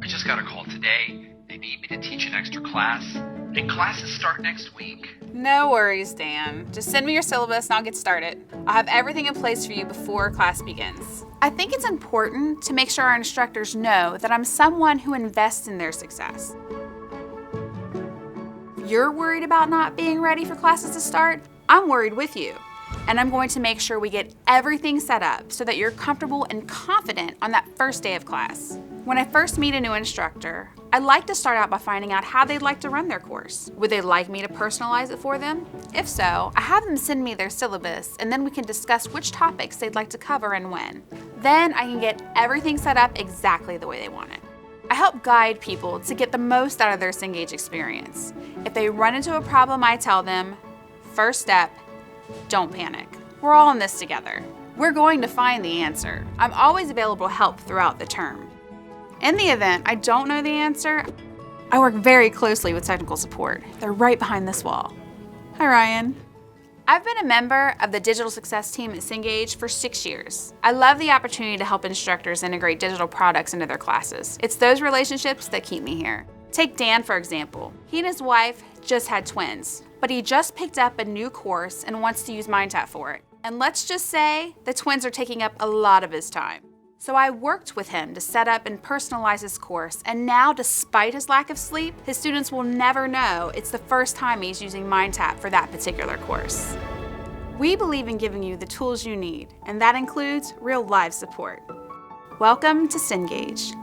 I just got a call today. They need me to teach an extra class, and classes start next week. No worries, Dan. Just send me your syllabus and I'll get started. I'll have everything in place for you before class begins. I think it's important to make sure our instructors know that I'm someone who invests in their success. If you're worried about not being ready for classes to start, I'm worried with you. And I'm going to make sure we get everything set up so that you're comfortable and confident on that first day of class. When I first meet a new instructor, I like to start out by finding out how they'd like to run their course. Would they like me to personalize it for them? If so, I have them send me their syllabus and then we can discuss which topics they'd like to cover and when. Then I can get everything set up exactly the way they want it. I help guide people to get the most out of their Cengage experience. If they run into a problem, I tell them, first step, don't panic. We're all in this together. We're going to find the answer. I'm always available to help throughout the term. In the event I don't know the answer, I work very closely with technical support. They're right behind this wall. Hi, Ryan. I've been a member of the digital success team at Cengage for 6 years. I love the opportunity to help instructors integrate digital products into their classes. It's those relationships that keep me here. Take Dan, for example. He and his wife just had twins, but he just picked up a new course and wants to use MindTap for it. And let's just say the twins are taking up a lot of his time. So I worked with him to set up and personalize his course, and now, despite his lack of sleep, his students will never know it's the first time he's using MindTap for that particular course. We believe in giving you the tools you need, and that includes real live support. Welcome to Cengage.